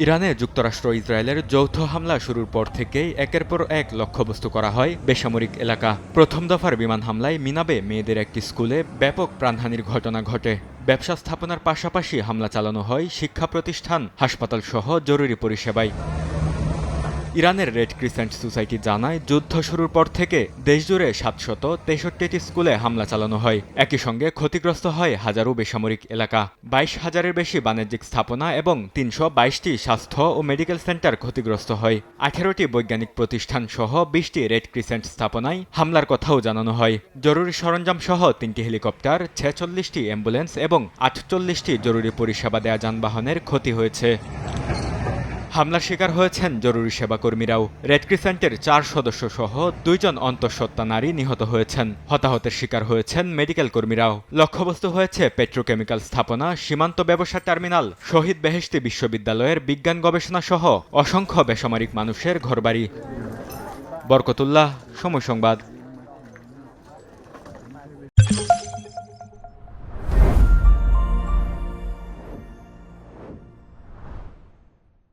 ইরানে যুক্তরাষ্ট্র ইসরায়েলের যৌথ হামলা শুরুর পর থেকেই একের পর এক লক্ষ্যবস্তু করা হয় বেসামরিক এলাকা। প্রথম দফার বিমান হামলায় মিনাবে মেয়েদের একটি স্কুলে ব্যাপক প্রাণহানির ঘটনা ঘটে। ব্যবসা স্থাপনার পাশাপাশি হামলা চালানো হয় শিক্ষা প্রতিষ্ঠান, হাসপাতাল সহ জরুরি পরিষেবায়। ইরানের রেড ক্রিসেন্ট সোসাইটি জানায়, যুদ্ধ শুরুর পর থেকে দেশজুড়ে ৭৬৩টি স্কুলে হামলা চালানো হয়। একই সঙ্গে ক্ষতিগ্রস্ত হয় হাজারো বেসামরিক এলাকা। ২২,০০০-এর বেশি বাণিজ্যিক স্থাপনা এবং ৩২২টি স্বাস্থ্য ও মেডিকেল সেন্টার ক্ষতিগ্রস্ত হয়। ১৮টি বৈজ্ঞানিক প্রতিষ্ঠান সহ ২০টি রেড ক্রিসেন্ট স্থাপনায় হামলার কথাও জানানো হয়। জরুরি সরঞ্জাম সহ ৩টি হেলিকপ্টার, ৪৬টি অ্যাম্বুলেন্স এবং ৪৮টি জরুরি পরিষেবা দেয়া যানবাহনের ক্ষতি হয়েছে। হামলার শিকার হয়েছেন জরুরি সেবাকর্মীরাও। রেড ক্রিসেন্টের ৪ সদস্য সহ ২ জন অন্তঃসত্ত্বা নারী নিহত হয়েছেন। হতাহতের শিকার হয়েছেন মেডিকেল কর্মীরাও। লক্ষ্যবস্তু হয়েছে পেট্রোকেমিক্যাল স্থাপনা, সীমান্ত ব্যবসা টার্মিনাল, শহীদ বেহেশতি বিশ্ববিদ্যালয়ের বিজ্ঞান গবেষণা সহ অসংখ্য বেসামরিক মানুষের ঘরবাড়ি। বরকতুল্লাহ, সময় সংবাদ।